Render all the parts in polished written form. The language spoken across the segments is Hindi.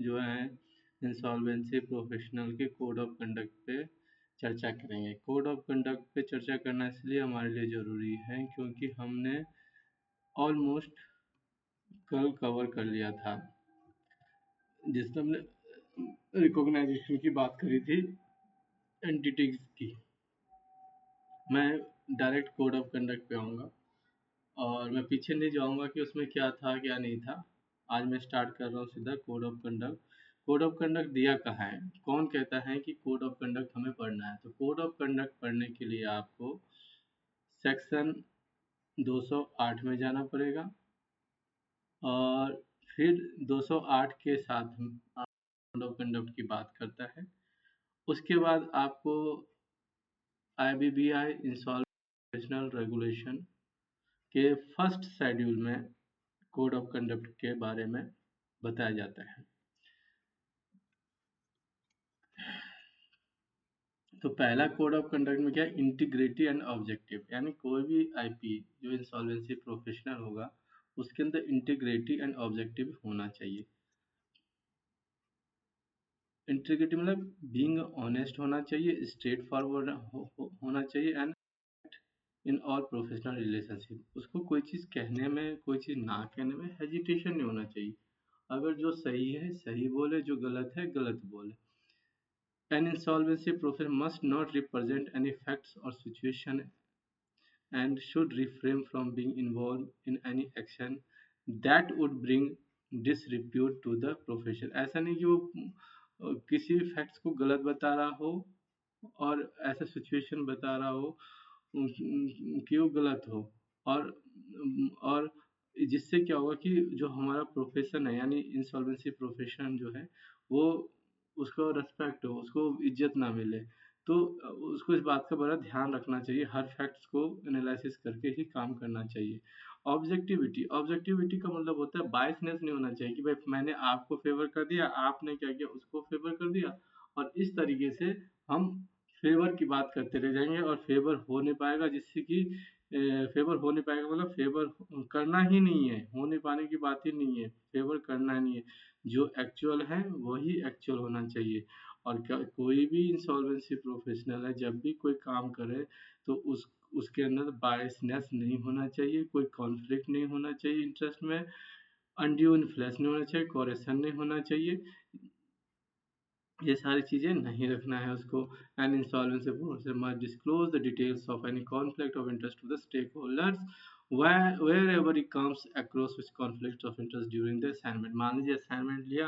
जो है इंसॉल्वेंसी प्रोफेशनल के कोड ऑफ कंडक्ट पे चर्चा करेंगे। कोड ऑफ कंडक्ट पे चर्चा करना इसलिए हमारे लिए ज़रूरी है क्योंकि हमने ऑलमोस्ट कल कवर कर लिया था जिसमें हमने रिकॉग्नाइजेशन की बात करी थी एंटिटीज की। मैं डायरेक्ट कोड ऑफ कंडक्ट पे आऊँगा और मैं पीछे नहीं जाऊँगा कि उसमें क्या था क्या नहीं था। आज मैं स्टार्ट कर रहा हूँ सीधा code of conduct. Code of conduct दिया कहाँ है, कौन कहता है कि कोड ऑफ कंडक्ट हमें पढ़ना है? तो कोड ऑफ कंडक्ट पढ़ने के लिए आपको सेक्शन 208 में जाना पड़ेगा और फिर 208 के साथ कोड ऑफ कंडक्ट की बात करता है। उसके बाद आपको IBBI इंसॉल्वेंसी रेगुलेशन के फर्स्ट शेड्यूल में कोड ऑफ कंडक्ट के बारे में बताया जाता है। तो पहला कोड ऑफ कंडक्ट में क्या है, इंटीग्रिटी एंड ऑब्जेक्टिव, यानी कोई भी आईपी जो इंसॉल्वेंसी प्रोफेशनल होगा उसके अंदर इंटीग्रिटी एंड ऑब्जेक्टिव होना चाहिए। इंटीग्रिटी मतलब बीइंग ऑनेस्ट होना चाहिए, स्ट्रेट फॉरवर्ड होना चाहिए and in all professional relationship. उसको कोई चीज़ कहने में, कोई चीज़ ना कहने में हेजिटेशन नहीं होना चाहिए। अगर जो सही है सही बोले, जो गलत है गलत बोले। An insolvency process must not represent any facts or situation and should refrain from being involved in any action that would bring disrepute to the profession। ऐसा नहीं कि वो किसी भी फैक्ट्स को गलत बता रहा हो और ऐसा सिचुएशन बता रहा हो कि वो गलत हो और जिससे क्या होगा कि जो हमारा प्रोफेशन है यानी इंसॉल्वेंसी प्रोफेशन जो है वो उसको रेस्पेक्ट हो, उसको इज्जत ना मिले। तो उसको इस बात का बड़ा ध्यान रखना चाहिए, हर फैक्ट्स को एनालिसिस करके ही काम करना चाहिए। ऑब्जेक्टिविटी, ऑब्जेक्टिविटी का मतलब होता है बायसनेस नहीं होना चाहिए कि भाई मैंने आपको फेवर कर दिया, आपने क्या किया उसको फेवर कर दिया और इस तरीके से हम फेवर की बात करते रह जाएंगे और फेवर हो नहीं पाएगा, जिससे कि फेवर हो नहीं पाएगा मतलब फेवर करना ही नहीं है, हो नहीं पाने की बात ही नहीं है, फेवर करना नहीं है। जो एक्चुअल है वही एक्चुअल होना चाहिए। और क्या कोई भी इंसॉल्वेंसी प्रोफेशनल है जब भी कोई काम करे तो उसके अंदर बायसनेस नहीं होना चाहिए, कोई कॉन्फ्लिक्ट नहीं होना चाहिए इंटरेस्ट में, अनड्यू इन्फ्लुएंस नहीं होना चाहिए, कोरेशन नहीं होना चाहिए। ये सारी चीज़ें नहीं रखना है उसको। An insolvency process must disclose the details of any conflict of interest to the stakeholders wherever it comes across with conflict of interest during the assignment। मान लीजिए असाइनमेंट लिया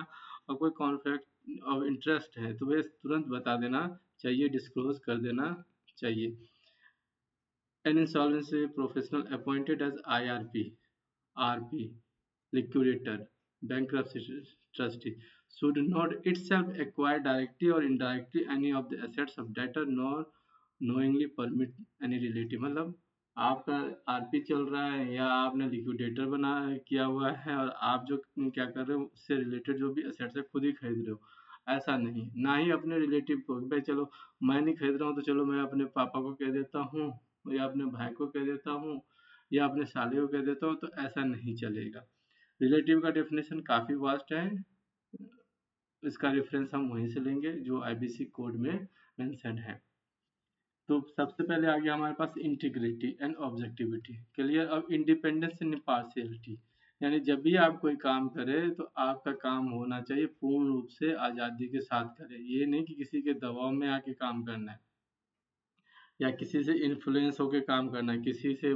और कोई कॉन्फ्लिक्ट ऑफ इंटरेस्ट है तो वे तुरंत बता देना चाहिए, डिस्क्लोज कर देना चाहिए। An insolvency professional appointed as IRP, RP, liquidator, bankruptcy trustee should not itself acquire directly or indirectly any of the assets of debtor nor knowingly permit any relative। मतलब आपका आरपी चल रहा है या आपने लिक्विडेटर बना किया हुआ है और आप जो क्या कर रहे हो उससे रिलेटेड जो भी असेट्स है खुद ही खरीद रहे हो, ऐसा नहीं। ना ही अपने रिलेटिव को भाई चलो मैं नहीं खरीद रहा हूँ तो चलो मैं अपने पापा को कह देता हूँ या अपने भाई को कह देता हूँ या अपने साले को कह देता हूँ, तो ऐसा नहीं चलेगा। रिलेटिव का डेफिनेशन काफ़ी वास्ट है, इसका रेफरेंस हम वहीं से लेंगे जो आईबीसी कोड में मेंशन है। तो सबसे पहले आ गया हमारे पास इंटीग्रिटी एंड ऑब्जेक्टिविटी, क्लियर। अब इंडिपेंडेंस एंड इम्पार्शियलिटी, यानी जब भी आप कोई काम करें तो आपका काम होना चाहिए पूर्ण रूप से आज़ादी के साथ करें। ये नहीं कि किसी के दबाव में आके काम करना है या किसी से इन्फ्लुएंस होकर काम करना है, किसी से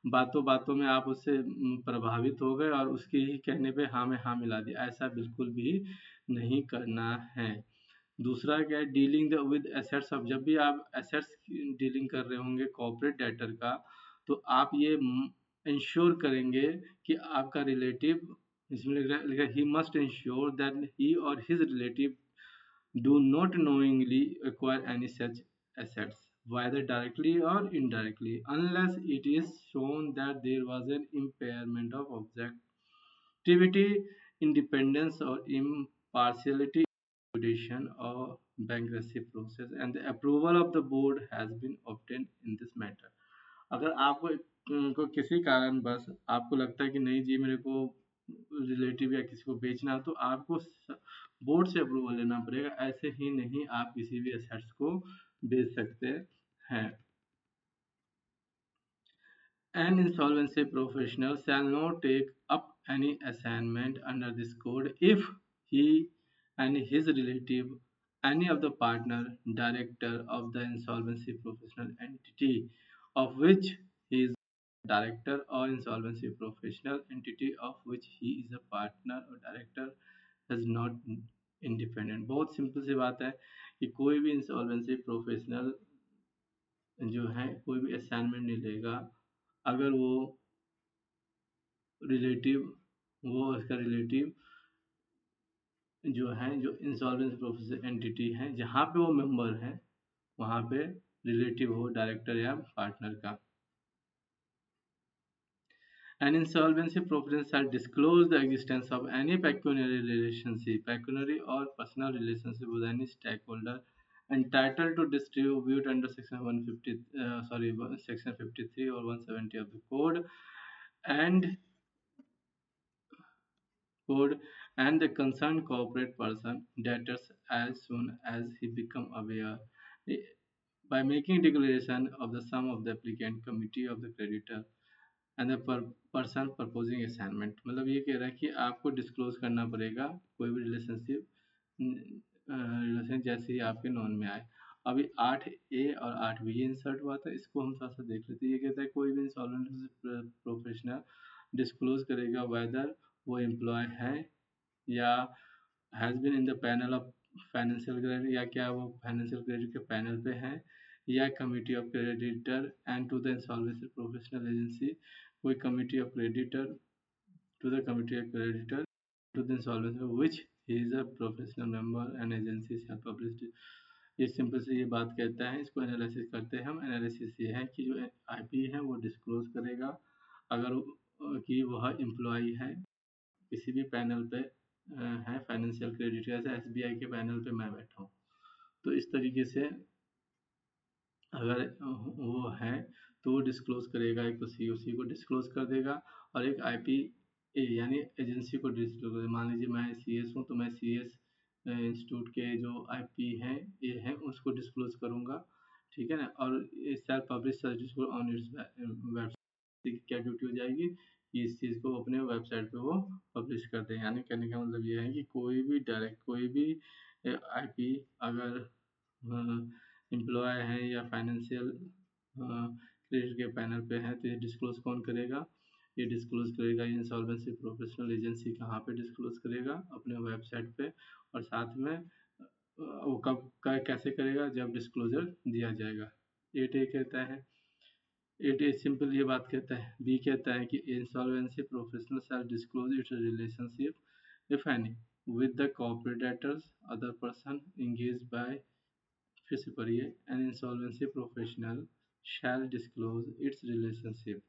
बातों बातों में आप उससे प्रभावित हो गए और उसके ही कहने पे हाँ में हाँ मिला दिया, ऐसा बिल्कुल भी नहीं करना है। दूसरा क्या है, डीलिंग द विद एसेट्स। अब जब भी आप एसेट्स डीलिंग कर रहे होंगे कॉर्पोरेट डेटर का, तो आप ये इंश्योर करेंगे कि आपका रिलेटिव, इसमें लिखा ही must ensure that he or his relative do not knowingly acquire any such assets, whether directly or indirectly, unless it is shown that there was an impairment of objectivity, independence, or impartiality, liquidation, or bankruptcy process, and the approval of the board has been obtained in this matter। अगर आपको को किसी कारण बस आपको लगता है कि नहीं जी मेरे को रिलेटिव या किसी को बेचना तो आपको बोर्ड से अप्रूवल लेना पड़ेगा, ऐसे ही नहीं आप किसी भी एसेट्स को बेच सकते हैं। An insolvency professional shall not take up any assignment under this code if he and his relative, any of the partner, director of the insolvency professional entity of which he is director or insolvency professional entity of which he is a partner or director is not independent। बहुत सिंपल सी बात है कि कोई भी इंसॉल्वेंसी प्रोफेशनल जो है कोई भी असाइनमेंट नहीं लेगा अगर रिलेटिव वो उसका रिलेटिव जो है जो इंसॉल्वेंसी प्रोफेशनल एंटिटी है जहाँ पे वो मेंबर है वहाँ पे रिलेटिव हो डायरेक्टर या पार्टनर का। An insolvency professional shall disclose the existence of any pecuniary relationship, pecuniary or personal relationship with any stakeholder entitled to distribute under section 150, section 53 or 170 of the and code and the concerned corporate person debtors as soon as he become aware by making declaration of the sum of the applicant committee of the creditor and the person proposing assignment. मतलब ये कह रहा है कि आपको डिस्क्लोज करना पड़ेगा कोई भी रिलेशन जैसे ही आपके नॉन में आए। अभी 8A और 8B इंसर्ट हुआ था, इसको हम साथ साथ देख लेते हैं। ये कहता है कोई भी इंसॉल्वेंसी प्रोफेशनल डिस्क्लोज करेगा वेदर वो एम्प्लॉय है या has been in the panel of financial credit या क्या वो फाइनेंशियल क्रेडिट के पैनल पे है या committee of creditor and to the insolvency professional agency कोई committee of creditor to the committee of creditor to the insolvency which he is a professional member and agency shall publish. ये सिंपल से ये बात कहता है। इसको एनालिसिस करते हैं हम। एनालिसिस ये है कि जो आईपी है वो डिस्क्लोज करेगा अगर कि वह एम्प्लॉय है किसी भी पैनल पे है फाइनेंशियल क्रेडिट जैसे एसबीआई के पैनल पे मैं बैठा हूँ तो इस तरीके से अगर वो है तो वो डिस्क्लोज करेगा। एक तो सीओसी को डिस्क्लोज कर देगा और एक आईपी यानी एजेंसी को डिस्क्लोज कर। मान लीजिए मैं सीएस हूँ तो मैं सीएस इंस्टीट्यूट के जो आईपी हैं ये हैं उसको डिस्क्लोज करूँगा, ठीक है ना। और shall publish service on its website. क्या ड्यूटी हो जाएगी कि इस चीज़ को अपने वेबसाइट पे वो पब्लिश कर दें। यानी कहने का मतलब ये है कि कोई भी आईपी अगर एम्प्लॉय है या फाइनेंशियल क्रेडिट के पैनल पे है तो ये डिस्क्लोज कौन करेगा? ये डिस्क्लोज करेगा इंसॉल्वेंसी प्रोफेशनल एजेंसी। कहाँ पे डिस्क्लोज करेगा? अपने वेबसाइट पे। और साथ में वो कब कैसे करेगा? जब डिस्क्लोजर दिया जाएगा। 8A कहता है 8A सिंपल ये बात कहता है। बी कहता है कि insolvency professional shall disclose its relationship if any with the corporate debtors, other person engaged by फिर से पढ़िए। An insolvency professional shall disclose its relationship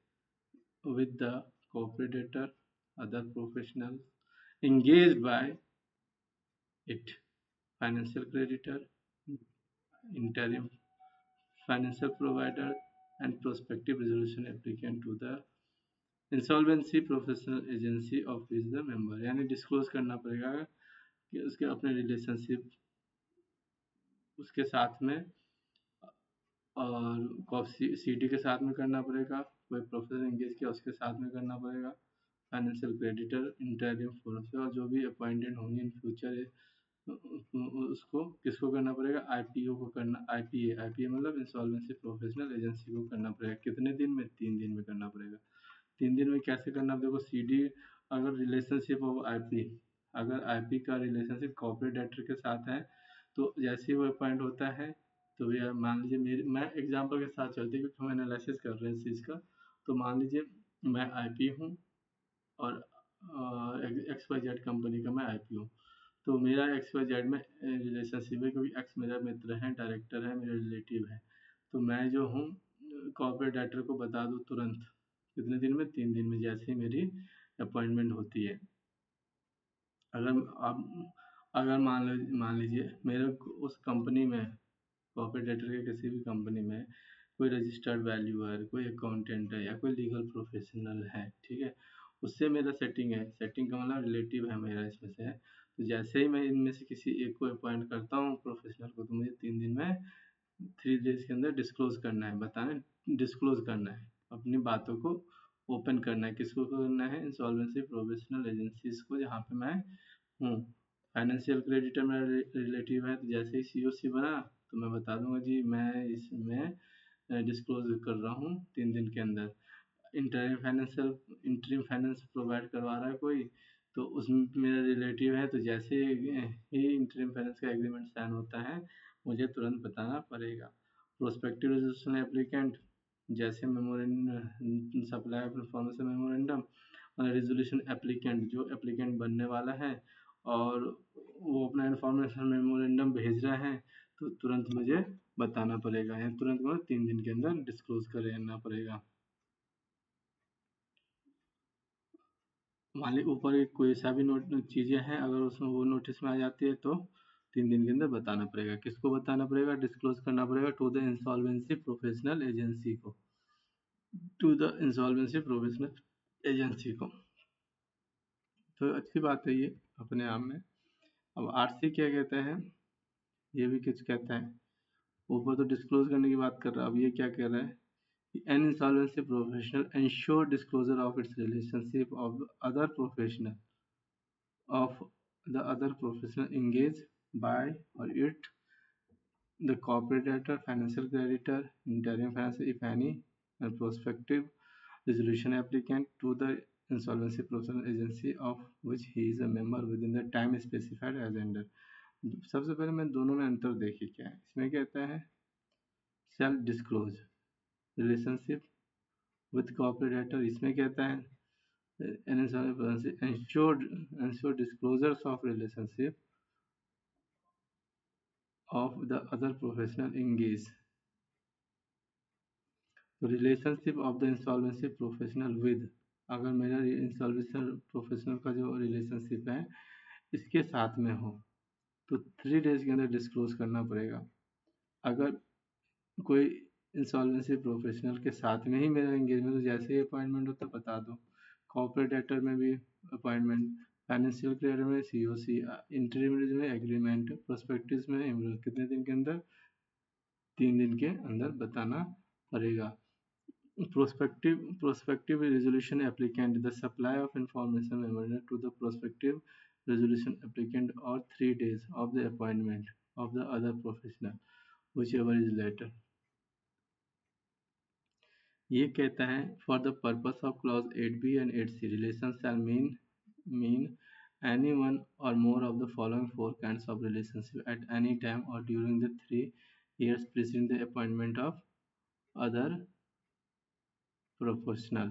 with the corporate debtor, other professionals engaged by it, financial creditor, interim financial provider, and prospective resolution applicant to the insolvency professional agency of is the member. यानी डिस्क्लोज करना पड़ेगा कि उसके अपने रिलेशनशिप उसके साथ में और सीडी के साथ में करना पड़ेगा, कोई प्रोफेसर एंगेज किया उसके साथ में करना पड़ेगा, फाइनेंशियल क्रेडिटर, इंटरिम फोर्स और जो भी अपॉइंटेड होंगे इन फ्यूचर उसको किसको करना पड़ेगा? आईपीओ को करना। आईपीए मतलब इंसॉल्वेंसी प्रोफेशनल एजेंसी को करना पड़ेगा। कितने दिन में? 3 दिन में करना पड़ेगा। 3 दिन में कैसे करना? देखो सीडी अगर रिलेशनशिप ऑफ आईपी अगर आईपी का रिलेशनशिप कॉर्पोरेट डेटर के साथ है तो जैसे ही वो अपॉइंट होता है तो भैया मान लीजिए मैं एग्जांपल के साथ चलते क्योंकि हम एनालिसिस कर रहे हैं इस चीज़ का। तो मान लीजिए मैं आईपी हूँ और एक्स वाई जेड कंपनी का मैं आईपी हूँ। तो मेरा एक्स वाई जेड में रिलेशनशिप है क्योंकि एक्स मेरा मित्र है, डायरेक्टर है, मेरा रिलेटिव है। तो मैं जो हूँ कॉर्पोरेट डायरेक्टर को बता दूँ तुरंत। कितने दिन में? 3 दिन में जैसे ही मेरी अपॉइंटमेंट होती है। अगर मान लीजिए मेरे उस कंपनी में कॉर्पोरेट डायरेक्टर के किसी भी कंपनी में कोई रजिस्टर्ड वैल्यूअर, कोई अकाउंटेंट है या कोई लीगल प्रोफेशनल है, ठीक है। उससे मेरा सेटिंग है, सेटिंग का मतलब रिलेटिव है मेरा इसमें से है। तो जैसे ही मैं इनमें से किसी एक को अपॉइंट करता हूँ प्रोफेशनल को, तो मुझे 3 दिन में 3 डेज के अंदर डिस्क्लोज करना है, बताना, डिस्क्लोज करना है, अपनी बातों को ओपन करना है। किसको करना है? इंसॉल्वेंसी प्रोफेशनल एजेंसीज को, जहाँ पे मैं हूँ। फाइनेंशियल क्रेडिटर मेरा रिलेटिव है, तो जैसे ही सीओसी बना तो मैं बता दूंगा जी मैं इसमें डिस्क्लोज कर रहा हूँ 3 दिन के अंदर। इंटरिम फाइनेंस प्रोवाइड करवा रहा है कोई, तो उसमें मेरा रिलेटिव है, तो जैसे ही इंटरिम फाइनेंस का एग्रीमेंट साइन होता है मुझे तुरंत बताना पड़ेगा। प्रोस्पेक्टिव रेजोल्यूशन एप्लीकेंट, जैसे memorandum, supply of information memorandum, resolution applicant जो एप्लीकेंट बनने वाला है और वो अपना इंफॉर्मेशन मेमोरेंडम भेज रहा है, तो तुरंत मुझे बताना पड़ेगा, या तुरंत मुझे 3 दिन के अंदर डिस्क्लोज करना पड़ेगा। मान ली ऊपर एक कोई सा भी नोट चीज़ें हैं, अगर उसमें वो नोटिस में आ जाती है तो 3 दिन के अंदर बताना पड़ेगा। किसको बताना पड़ेगा? डिस्क्लोज करना पड़ेगा to the insolvency professional agency को, to the insolvency professional agency को। तो अच्छी बात है ये अपने आप में। अब आरसी क्या कहता है, ये भी कुछ कहता है। ऊपर तो डिस्क्लोज करने की बात कर रहा है, अब ये क्या कह रहा है? An insolvency professional ensure disclosure of its relationship of the other professional engaged by or it, the corporate debtor, financial creditor, interim financier, if any, and prospective resolution applicant to the insolvency professional agency of which he is a member within the time specified as under। सबसे पहले मैं दोनों में अंतर देखिए क्या है। इसमें कहता है self disclose relationship with corporate debtor, इसमें कहता है ensure disclosures of relationship of the other professional engaged। Relationship of the insolvency professional with, अगर मेरा इंसॉल्वेंसी प्रोफेशनल का जो रिलेशनशिप है इसके साथ में हो तो 3 डेज के अंदर डिस्क्लोज करना पड़ेगा। अगर कोई इंसॉल्वेंसी प्रोफेशनल के साथ में ही मेरा एंगेजमेंट, तो जैसे ही अपॉइंटमेंट होता है बता दो। कॉर्पोरेट एक्टर में भी अपॉइंटमेंट, फाइनेंशियल क्लियर में सीओसी, इंटरमीडिएट में एग्रीमेंट, प्रोस्पेक्टिव में कितने दिन के अंदर? 3 दिन के अंदर बताना पड़ेगा। Prospective resolution applicant, the supply of information memorandum to the prospective resolution applicant or 3 days of the appointment of the other professional, whichever is later। ये कहता है for the purpose of clause 8b and 8c relations shall mean any one or more of the following 4 kinds of relationship at any time or during the 3 years preceding the appointment of other professional।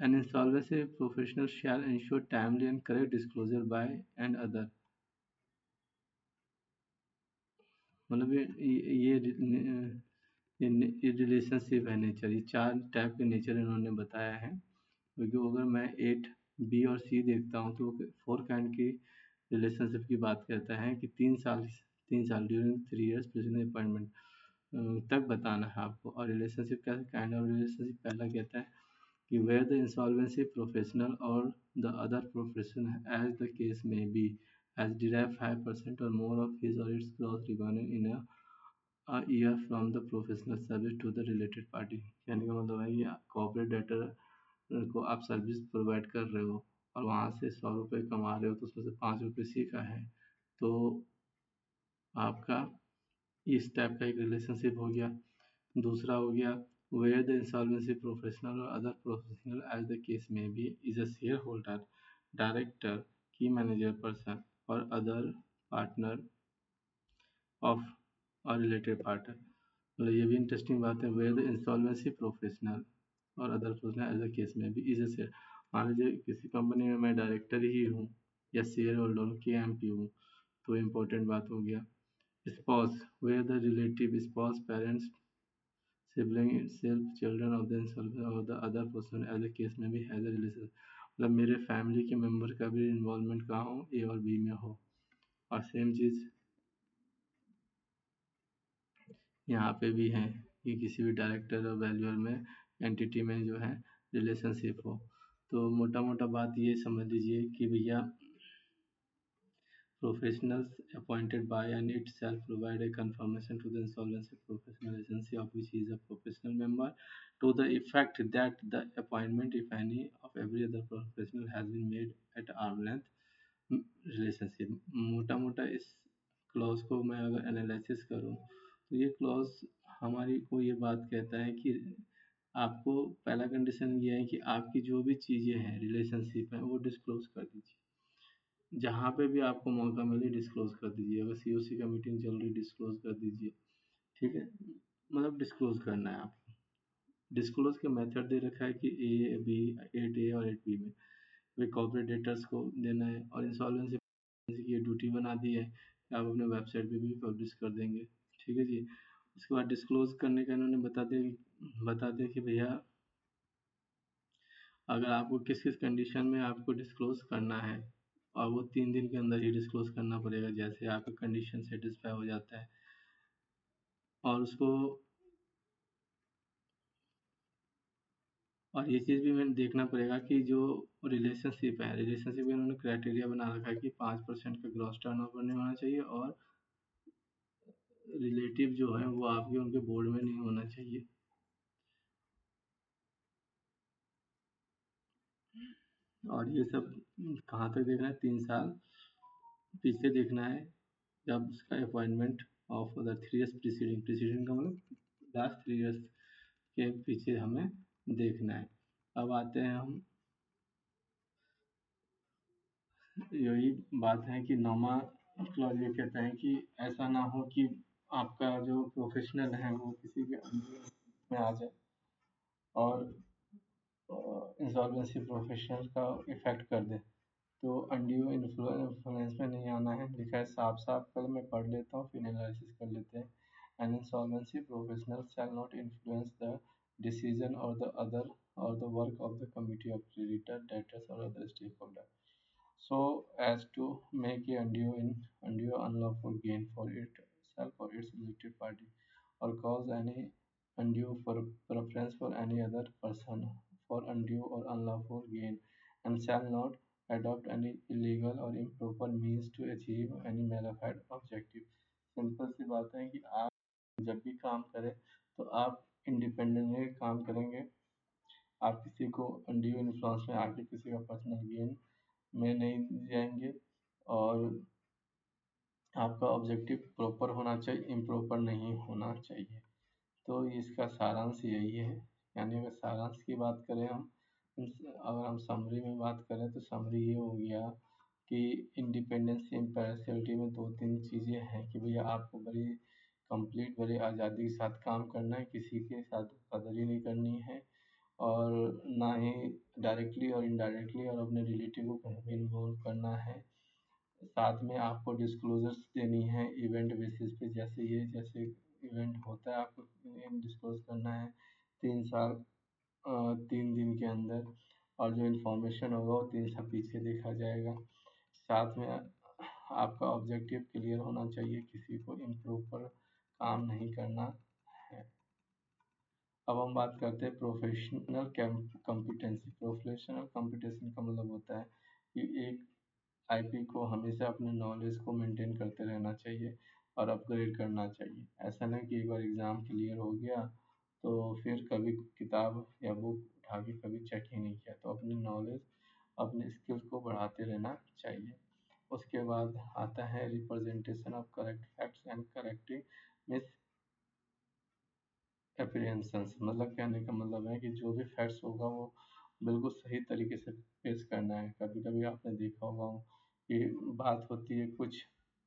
An insolvency professional shall ensure timely and correct disclosure by and other। मतलब ये रिलेशनशिप है नेचर, ये 4 टाइप के नेचर इन्होंने बताया है। क्योंकि अगर मैं 8 बी और सी देखता हूँ तो 4 काइंड की रिलेशनशिप की बात करता है कि 3 साल ड्यूरिंग 3 years प्रेसिडेंट अपॉइंटमेंट तक बताना है आपको। और रिलेशनशिप कैसे काइंड ऑफ रिलेशनशिप, पहला कहता है कि where the insolvency professional or the other professional as the case may be has derived 5% or more of his or its gross revenue in a year from the professional service to the related party। कहने का मतलब है कि कॉर्पोरेट डेटर को आप सर्विस प्रोवाइड कर रहे हो और वहाँ से 100 रुपये कमा रहे हो, तो उसमें से 5 रुपये सी का है, तो आपका इस टाइप का एक रिलेशनशिप हो गया। दूसरा हो गया where the insolvency professional or other professional as the case may be is a shareholder, director, key manager person or other partner of a related party। मतलब ये भी इंटरेस्टिंग बात है, where the insolvency professional और other professional as the case may be is a share। मान लीजिए किसी कंपनी में मैं डायरेक्टर ही हूँ या शेयर होल्डर हूँ, के एम पी हूँ, तो इम्पोर्टेंट बात हो गया। spouse, where the relative spouse, parents, sibling itself, children of the insolvent or the other person as the case may be has a relation। मतलब मेरे फैमिली के मेंबर का भी इन्वॉल्वमेंट कहाँ हो? ए और बी में हो। और सेम चीज़ यहाँ पे भी है, कि किसी भी डायरेक्टर और वैल्यूअर में एंटिटी में जो है रिलेशनशिप हो। तो मोटा मोटा बात ये समझ लीजिए कि भैया professionals appointed by and it shall provide a confirmation to the insolvency professional agency of which he is a professional member to the effect that the appointment, if any, of every other professional has been made at arm length relationship। मोटा मोटा इस क्लॉज को मैं अगर एनालिसिस करूँ तो ये क्लॉज हमारी को ये बात कहता है कि आपको पहला कंडीशन ये है कि आपकी जो भी चीज़ें हैं रिलेशनशिप है वो डिस्क्लोज कर दीजिए। जहाँ पे भी आपको मौका मिले डिस्क्लोज कर दीजिए। अगर सीओसी का मीटिंग चल रही डिस्क्लोज कर दीजिए। ठीक है, मतलब डिस्क्लोज करना है आपको। डिस्क्लोज के मेथड दे रखा है कि ए बी 8A और 8B में वे कॉर्पोरेट डेटर्स को देना है और इंसॉल्वेंसी की ये ड्यूटी बना दी है कि आप अपने वेबसाइट पे भी पब्लिश कर देंगे। ठीक है जी। उसके बाद डिस्क्लोज करने का इन्होंने बता दिया कि भैया अगर आपको किस किस कंडीशन में आपको डिस्क्लोज करना है और वो 3 दिन के अंदर ही डिस्क्लोज करना पड़ेगा जैसे आपका कंडीशन सेटिस्फाई हो जाता है। और उसको और ये चीज़ भी मैंने देखना पड़ेगा कि जो रिलेशनशिप में उन्होंने क्राइटेरिया बना रखा है कि 5% का ग्रॉस टर्नओवर नहीं होना चाहिए और रिलेटिव जो है वो आपके उनके बोर्ड में नहीं होना चाहिए। और ये सब कहाँ तक देखना है, 3 साल पीछे देखना है जब उसका appointment of the 3 years preceding का मतलब लास्ट 3 years के पीछे हमें देखना है। अब आते हैं हम, यही बात है कि नौमा क्लॉज ये कहता है कि ऐसा ना हो कि आपका जो प्रोफेशनल है वो किसी के अंडर में आ जाए और इंसॉल्वेंसी प्रोफेशनल का इफेक्ट कर दे। तो अनड्यू इन्फ्लुएंस में नहीं आना है, लिखा है साफ साफ। पहले मैं पढ़ लेता हूँ फिर एनालिसिस कर लेते हैं। An insolvency professional shall not influence the decision or the other or the work of the committee of creditor debtors or other stakeholder so as to make a undue unlawful gain for itself or its related party or cause any undue preference for any other person for undue or unlawful gain and shall not adopt any illegal or improper means to achieve any malified objective। Simple सी बात है कि आप जब भी काम करें तो आप इंडिपेंडेंटली काम करेंगे। आप किसी को अनड्यू इन्फ्लुएंस में आके किसी का पर्सनल गेन में नहीं जाएंगे और आपका ऑब्जेक्टिव प्रॉपर होना चाहिए, इम्प्रॉपर नहीं होना चाहिए। तो इसका सारांश यही है। यानी अगर सारांश की बात करें हम, अगर हम समरी में बात करें तो समरी ये हो गया कि इंडिपेंडेंस इम्पैरेबिलिटी में 2-3 चीज़ें हैं कि भैया आपको बड़ी कंप्लीट बड़ी आज़ादी के साथ काम करना है, किसी के साथ कदरी नहीं करनी है और ना ही डायरेक्टली और इनडायरेक्टली और अपने रिलेटिव को कहीं भी इन्वॉल्व करना है। साथ में आपको डिस्क्लोजर्स देनी है इवेंट बेसिस पे, जैसे इवेंट होता है आपको डिस्क्लोज करना है 3 साल 3 दिन के अंदर और जो इन्फॉर्मेशन होगा वो 3 साल पीछे देखा जाएगा। साथ में आपका ऑब्जेक्टिव क्लियर होना चाहिए, किसी को इम्प्रॉपर काम नहीं करना है। अब हम बात करते हैं प्रोफेशनल कॉम्पिटेंसी। प्रोफेशनल कॉम्पिटेंसी का मतलब होता है कि एक आईपी को हमेशा अपने नॉलेज को मेंटेन करते रहना चाहिए और अपग्रेड करना चाहिए। ऐसा नहीं कि एक बार एग्ज़ाम क्लियर हो गया तो फिर कभी किताब या बुक उठा के कभी चेक ही नहीं किया। तो अपनी नॉलेज अपने स्किल्स को बढ़ाते रहना चाहिए। उसके बाद आता है representation of correct facts and correcting miss apprehensions. मतलब कहने का मतलब है कि जो भी फैक्ट्स होगा वो बिल्कुल सही तरीके से पेश करना है। कभी कभी आपने देखा होगा कि बात होती है कुछ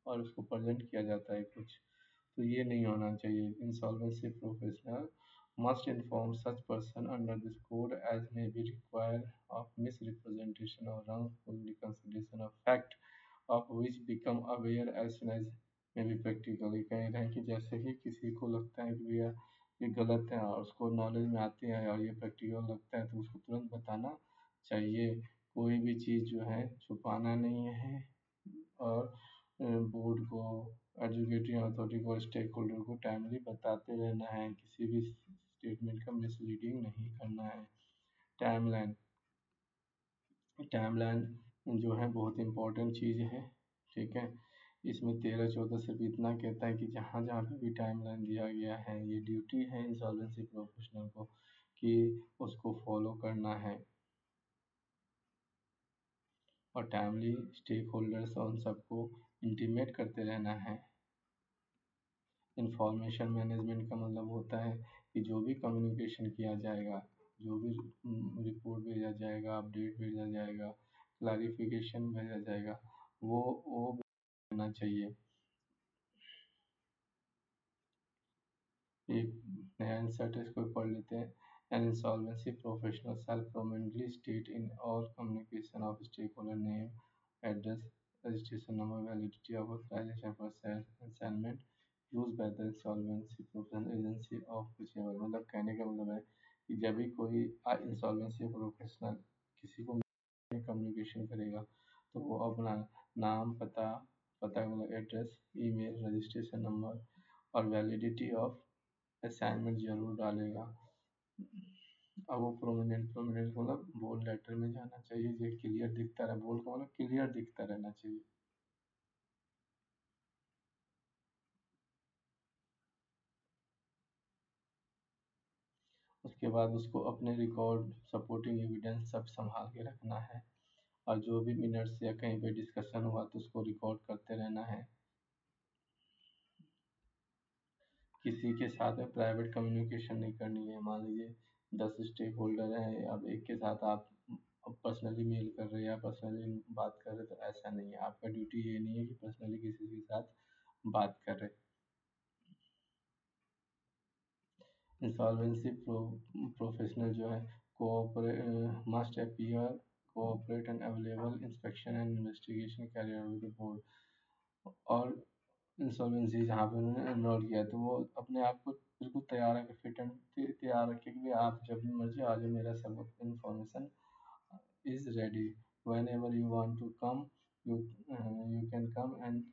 और उसको प्रेजेंट किया जाता है कुछ, तो ये नहीं होना चाहिए। Insolvency professional must inform such person under this code as may be required of misrepresentation or wrongful reconsideration of fact of which become aware as soon as may be practically। कह रहे हैं कि जैसे ही किसी को लगता है कि भैया ये गलत है और उसको नॉलेज में आती है और ये प्रैक्टिकल लगता है तो उसको तुरंत बताना चाहिए। कोई भी चीज़ जो है छुपाना नहीं है और बोर्ड को, एजुकेटिंग अथॉरिटी को और स्टेक होल्डर को टाइमली बताते रहना है, किसी भी स्टेटमेंट का मिसलीडिंग नहीं करना है। टाइमलाइन टाइमलाइन जो है बहुत इंपॉर्टेंट चीज़ है, ठीक है। इसमें 13-14 सिर्फ इतना कहता है कि जहाँ जहाँ पे भी टाइमलाइन दिया गया है, ये ड्यूटी है इंसॉल्वेंसी प्रोफेशनल को कि उसको फॉलो करना है, और टाइमली स्टेक होल्डर्स और उन सबको इंटीमेट करते रहना है। इंफॉर्मेशन मैनेजमेंट का मतलब होता है कि जो भी कम्युनिकेशन किया जाएगा, जो भी रिपोर्ट भेजा जाएगा, अपडेट भेजा जाएगा, क्लैरिफिकेशन भेजा जाएगा, वो करना चाहिए। एक नया इंसर्ट है, इसको पढ़ लेते हैं। An insolvency professional shall prominently state in all communication of stakeholder name, address, registration number, validity of authorization for assignment used by the insolvency professional agency of whichever। मतलब कहने का मतलब है कि जब भी कोई इंसॉल्वेंसी प्रोफेशनल किसी को कम्युनिकेशन करेगा तो वो अपना नाम, पता का मतलब एड्रेस, ईमेल, रजिस्ट्रेशन नंबर और वैलिडिटी ऑफ असाइनमेंट जरूर डालेगा। अब वो प्रोमिनेंट मतलब बोल्ड लेटर में जाना चाहिए, ये क्लियर दिखता रहे, बोल्ड का मतलब क्लियर दिखता रहना चाहिए। उसके बाद उसको अपने रिकॉर्ड, सपोर्टिंग एविडेंस सब संभाल के रखना है, और जो भी मिनट्स या कहीं पे डिस्कशन हुआ तो उसको रिकॉर्ड करते रहना है। किसी के साथ में प्राइवेट कम्युनिकेशन नहीं करनी है। मान लीजिए 10 स्टेक होल्डर हैं, अब एक के साथ आप पर्सनली मेल कर रहे हैं या पर्सनली बात कर रहे हैं, तो ऐसा नहीं है। आपका ड्यूटी ये नहीं है कि पर्सनली किसी के साथ बात कर रहे। इंसॉल्वेंसी प्रोफेशनल जो है cooperate must appear, cooperate and available inspection and investigation carry out with the board. और इंसॉल्वेंसी जहाँ पे उन्होंने एनरोल किया तो वो अपने आप को बिल्कुल तैयार रखे, फिट एंड तैयार रखे कि आप जब भी मर्जी आ जाओ, मेरा सब information is ready. Whenever you want to come, you can come and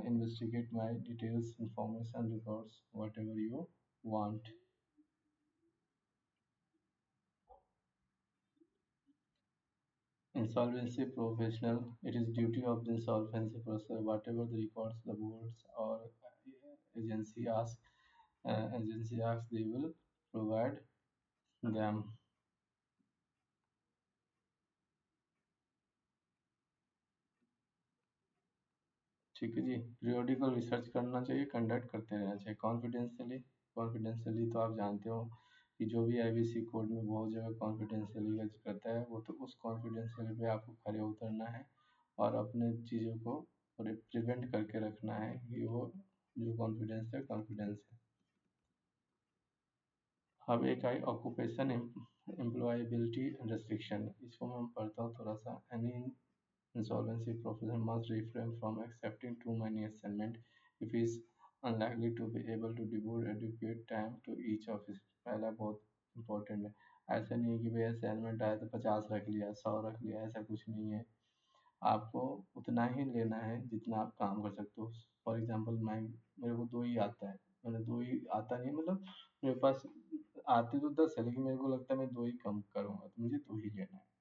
investigate my details, information, records, whatever you want. Insolvency professional, it is duty of the insolvency process, whatever the records the boards or agency asks, they will provide them. ठीक है जी। पीरियोडिकल रिसर्च करना चाहिए, कंडक्ट करते रहना चाहिए कॉन्फिडेंशियली तो आप जानते हो कि जो भी आईबीसी कोड में बहुत जगह कॉन्फिडेंशियली का करता है, वो तो उस कॉन्फिडेंशियली पे आपको खड़े उतरना है और अपने चीज़ों को प्रिवेंट करके रखना है कि वो जो कॉन्फिडेंस है। अब एक आई ऑक्यूपेशन एम्प्लॉयबिलिटी रेस्ट्रिक्शन, इसको मैं पढ़ता हूँ थोड़ा सा। Any insolvency professional must refrain from accepting too many assignments if he is unlikely to be able to devote adequate time to each of his। पहला बहुत इंपॉर्टेंट है। ऐसा नहीं है कि भाई असाइनमेंट आया तो 50 रख लिया, 100 रख लिया, ऐसा कुछ नहीं है। आपको उतना ही लेना है जितना आप काम कर सकते हो। फॉर एग्जाम्पल मेरे को 2 ही आता है, मैंने 2 ही आता नहीं मतलब मेरे पास आते तो 10 है, लेकिन मेरे को लगता है मैं 2 ही कम करूँगा, तो मुझे 2 ही लेना है।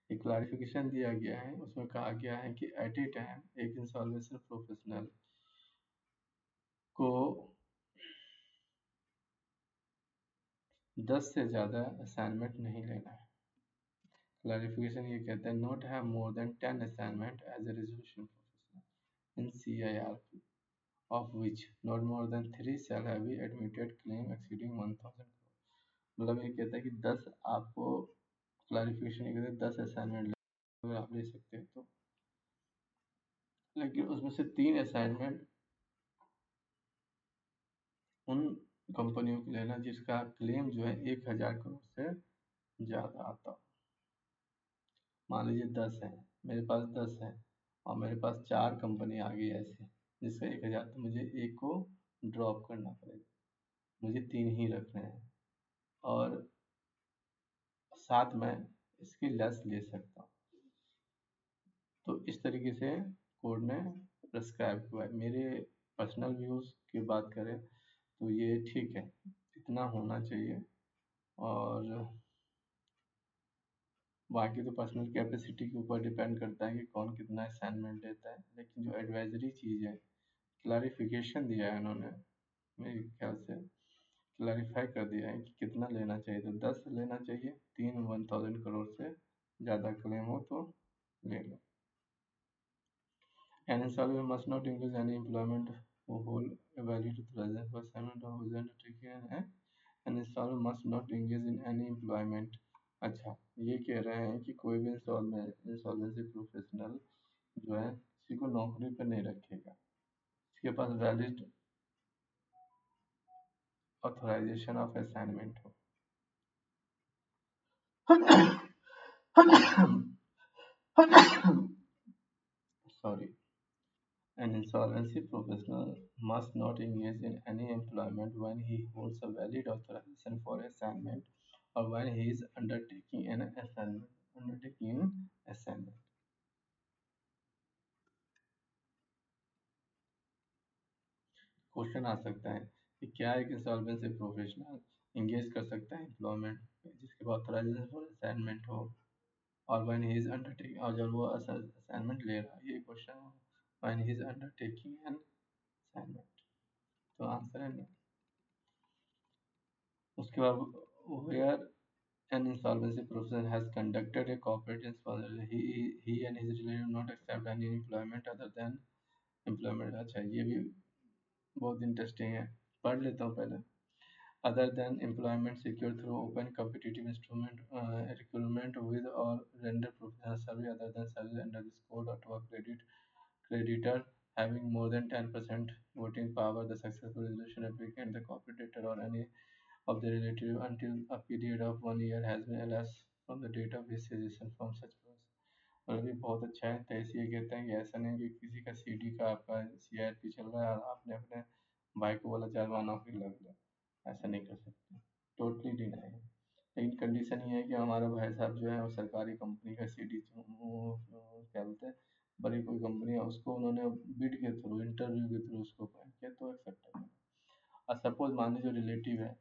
एक क्लैरिफिकेशन दिया गया है, उसमें कहा गया है कि एट ए टाइम एक इंसॉल्वेंसी प्रोफेशनल को 10 से ज़्यादा असाइनमेंट नहीं लेना है। क्लैरिफिकेशन ये कहता है not have more than 10 assignment as a resolution professional in CIRP of which not more than 3 shall have been admitted claim exceeding 1000 crore। मतलब ये कहता है कि 10 आपको, क्लैरिफिकेशन ये कहता है 10 असाइनमेंट अगर आप ले सकते हैं तो, लेकिन उसमें से 3 असाइनमेंट उन कंपनियों को लेना जिसका क्लेम जो है 1000 करोड़ से ज़्यादा आता। मान लीजिए 10 है, मेरे पास 10 है और मेरे पास 4 कंपनी आ गई ऐसे जिसका 1000, तो मुझे एक को ड्रॉप करना पड़ेगा, मुझे 3 ही रखने हैं और साथ में इसकी लेस ले सकता हूँ। तो इस तरीके से कोड ने प्रिस्क्राइब हुआ है। मेरे पर्सनल व्यूज़ की बात करें तो ये ठीक है, इतना होना चाहिए। और बाकी तो पर्सनल कैपेसिटी के ऊपर डिपेंड करता है कि कौन कितना असाइनमेंट लेता है, लेकिन जो एडवाइजरी चीज़ है, क्लैरिफिकेशन दिया है उन्होंने, मेरे ख्याल से क्लैरिफाई कर दिया है कि कितना लेना चाहिए। तो 10 लेना चाहिए, 1000 करोड़ से ज़्यादा क्लेम हो तो ले लो। An insolvent must not engage any employment who hold a valid presence for assignment or whose undertaking है। An insolvent must not engage in any employment। अच्छा, ये कह रहे हैं कि कोई भी इंसॉल्वेंसी प्रोफेशनल जो है किसी को नौकरी पर नहीं रखेगा, इसके पास वैलिड ऑथराइजेशन ऑफ असाइनमेंट हो। Sorry. An insolvency professional must not engage in any employment when he holds a valid authorization for assignment or when he is undertaking an assignment. Undertaking an assignment. Question आ सकता है कि क्या एक इंसॉल्वेंसी प्रोफेशनल इंगेज कर सकता है एम्प्लॉयमेंट जिसके पास ऑथराइजेशन फॉर असाइनमेंट हो और व्हेन ही इज अंडरटेकिंग, और जब वो असाइनमेंट ले रहा है, ये क्वेश्चन है, when he is undertaking an assignment, तो आंसर है नहीं। उसके बाद where an insolvency professional has conducted a corporate insolvency, he and his related not accept any employment other than employment। अच्छा, ये भी बहुत इंटरेस्टिंग है, पढ़ लेता हूँ पहले। other than employment secured through open competitive instrument, recruitment with or render professional service other than service under this code or to a creditor having more than 10% voting power, the successful resolution applicant, the corporate debtor or any of the relative until a period of 1 year has been elapsed from the date of his cessation from such process। मतलब ये बहुत अच्छा है। तो ऐसे ये कहते हैं कि ऐसा नहीं कि किसी का सीडी का आपका सीआरपी चल रहा है और आपने अपने भाई को बोला चल वहाँ नौकरी लग ले, ऐसा नहीं कर सकते, टोटली डिनाई है। लेकिन कंडीशन ये है कि हमारा भाई साहब जो है वो सरकारी कंपनी का सीडी क्या बोलते हैं, बड़ी कोई कंपनी है, उसको उन्होंने बिड के थ्रू, इंटरव्यू के थ्रू उसको पाया किया तो एक्सेप्टेबल। और सपोज मान लीजिए जो रिलेटिव है,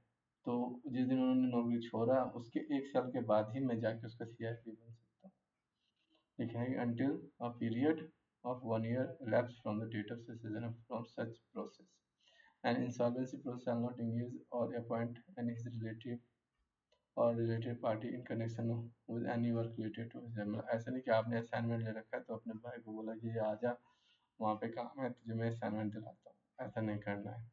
तो जिस दिन उन्होंने नौकरी छोड़ा उसके 1 साल के बाद ही मैं जाके उसका सीआरपी बन सकता हूँ। लिखा है until a period of 1 year elapsed from the date of cessation from such process। An insolvency process shall not engage or appoint any his relative or related party in connection with any work related to his। ऐसा नहीं कि आपने असाइनमेंट ले रखा है तो अपने भाई को बोला कि ये आ जा, वहाँ पे काम है, तुझे मैं असाइनमेंट दिलाता हूँ, ऐसा नहीं करना है।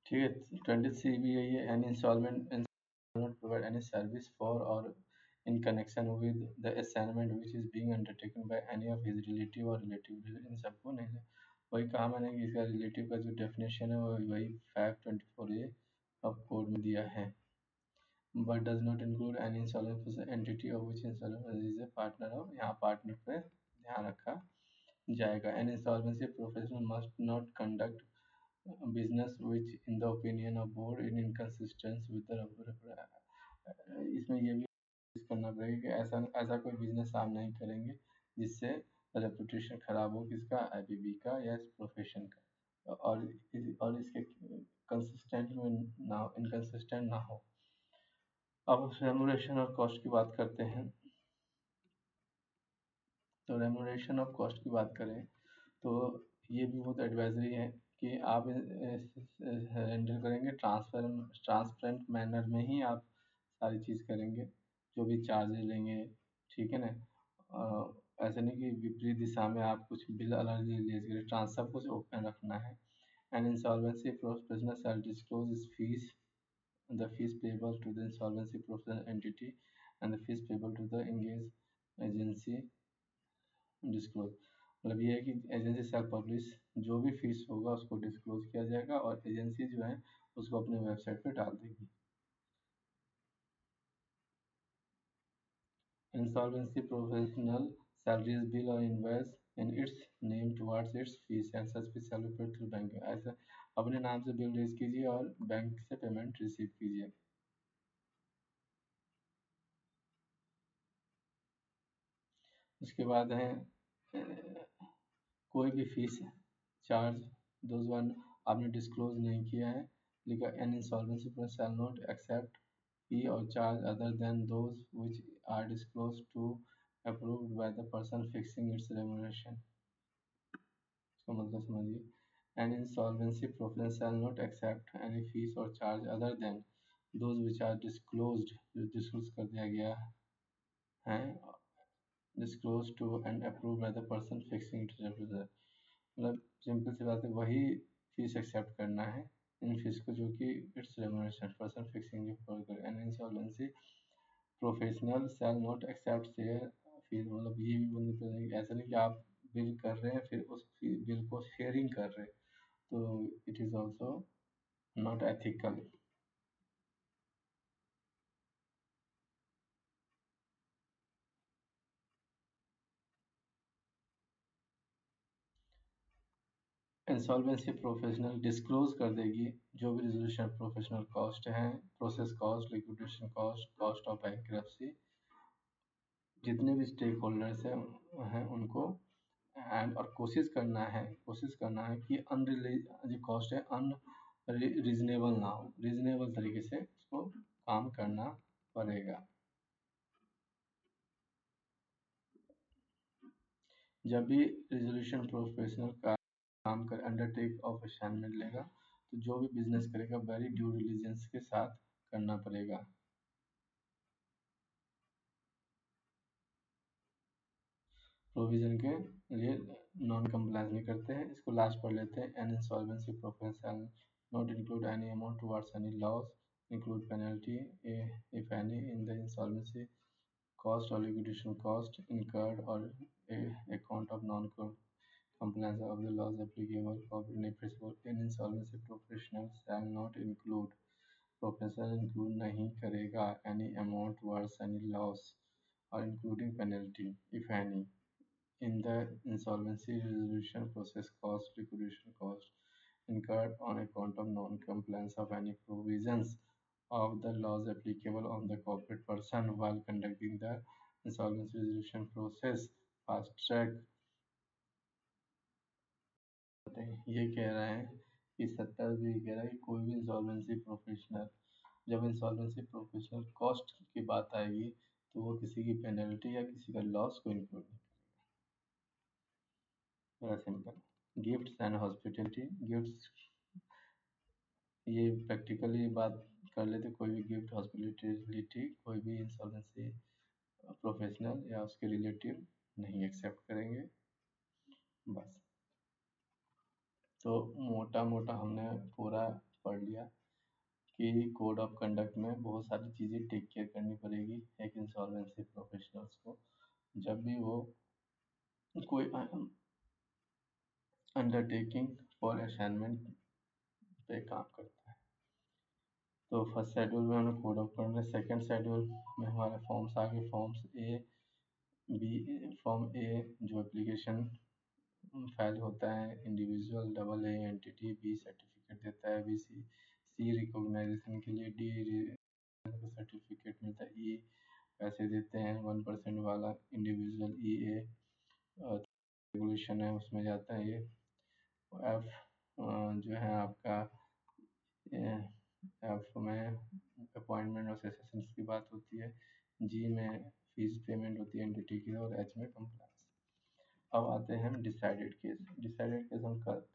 ठीक है। 20 भी यही है, an installment not provide any service for or in connection with the assignment which is being undertaken by any of his relative or relative, इन सबको नहीं है। वही कहा मैंने कि इसका रिलेटिव का जो डेफिनेशन है वो वही 524A अब कोड में दिया है। but does not include any insolvent entity of which insolvent is a partner of, यहाँ partner पे ध्यान रखा जाएगा। An insolvency professional must not conduct business which in the opinion of board in inconsistence with the, इसमें ये भी करना पड़ेगा कि ऐसा ऐसा कोई बिजनेस आप नहीं करेंगे जिससे रेपुटेशन खराब हो किसका, आईपीबी का या इस प्रोफेशन का, और इसके कंसिस्टेंट में ना, इनकंसिस्टेंट ना हो। अब रेमुनरेशन और कॉस्ट की बात करते हैं। तो रेमुनरेशन ऑफ कॉस्ट की बात करें तो ये भी बहुत एडवाइजरी है कि आप हैंडल करेंगे ट्रांसपेरेंट मैनर में ही आप सारी चीज़ करेंगे, जो भी चार्जेस लेंगे, ठीक है ना। ऐसे नहीं कि विपरीत दिशा में आप कुछ बिल अलग लीजिए, सब कुछ ओपन रखना है। An insolvency professional shall disclose is fees, the fees payable to the insolvency professional entity and the fees payable to the engaged agency disclose. मतलब ये है कि एजेंसी शैल पब्लिश, जो भी फीस होगा उसको डिस्क्लोज किया जाएगा और एजेंसी जो है उसको अपने वेबसाइट पे डाल देगी। इंसॉल्वेंसी प्रोफेशनल सैलरीज बिल और invoice in its name towards it's fees and such fees shall be paid through bank. ऐसा अपने नाम से बिल रेज कीजिए और बैंक से पेमेंट रिसीव कीजिए। उसके बाद है कोई भी फीस चार्ज दोज वन आपने डिस्क्लोज नहीं किया है, लिखा an insolvency person shall not accept fee or charge other than those which are disclosed to approved by the person fixing its remuneration. इसका मतलब समझिए an insolvency professional shall not accept any fees or charge other than those which are disclosed, जो डिस्क्लोज कर दिया गया है, disclosed to and approved by the person fixing its remuneration. मतलब सिंपल सी बात है, वही फीस एक्सेप्ट करना है इन फीस को जो कि it's remuneration person fixing an insolvency professional shall not accept share fees. मतलब ये भी बोलने पर ऐसा नहीं कि आप बिल कर रहे हैं फिर उस बिल को शेयरिंग कर रहे हैं, तो it is also not ethical. Insolvency professional disclose कर देगी जो भी रेजोल्यूशन प्रोफेशनल कॉस्ट हैं, process cost, liquidation cost, cost of bankruptcy, जितने भी स्टेक होल्डर्स हैं उनको, एंड और कोशिश करना है कि जो कॉस्ट है अन रीजनेबल ना हो, रीजनेबल तरीके से उसको काम करना पड़ेगा। जब भी रेजोल्यूशन प्रोफेशनल का काम कर अंडरटेक ऑफ असाइनमेंट लेगा तो जो भी बिजनेस करेगा वेरी ड्यू डिलिजेंस के साथ करना पड़ेगा। प्रोविजन के लिए नॉन कंप्लायंस नहीं करते हैं। इसको लास्ट पढ़ लेते हैं। An insolvency professional not include any amount towards any loss include penalty if any in the insolvency cost or liquidation cost incurred or a account of non-compliance of the laws applicable of in insolvency professional shall not include professional include नहीं करेगा any amount worth any loss or including penalty if any in the insolvency resolution process cost, liquidation cost incurred on account of non-compliance of any provisions of the laws applicable on the corporate person while conducting the insolvency resolution process. Fast track ये कह रहा है कि 70 भी कह रहा है कि कोई भी इंसॉल्वेंसी प्रोफेशनल जब इंसॉल्वेंसी प्रोफेशनल कॉस्ट की बात आएगी तो वो किसी की पेनल्टी या किसी का लॉस को इंक्लूड नहीं करेगा। Simple. Gifts and hospitality. Gifts ये प्रैक्टिकली बात कर लेते, कोई भी गिफ्ट हॉस्पिटलिटी कोई भी इंसॉल्वेंसी प्रोफेशनल या उसके रिलेटिव नहीं एक्सेप्ट करेंगे। बस, तो मोटा मोटा हमने पूरा पढ़ लिया कि कोड ऑफ कंडक्ट में बहुत सारी चीज़ें टेक केयर करनी पड़ेगी एक इंसॉल्वेंसी प्रोफेशनल्स को जब भी वो कोई अंडरटेकिंग फॉर असाइनमेंट पे काम करता है। तो फर्स्ट शेड्यूल में हमने code of conduct, second schedule में हमारे फॉर्म्स आ गए। Forms A B. Form A जो एप्लीकेशन फाइल होता है individual, double A entity, B certificate देता है, बी सी रिकॉग्नाइजेशन के लिए, डी सर्टिफिकेट मिलता है, ई पैसे देते हैं 1% वाला इंडिविजुअल, ई ए रेगुलेशन है उसमें जाता है ये। एफ जो है आपका एफ में अपॉइंटमेंट और सेसेशन की बात होती है, जी में फीस पेमेंट होती है एंटिटी की, और एच में कंप्लायंस। अब आते हैं हम डिसाइडेड केस। डिसाइडेड केस हम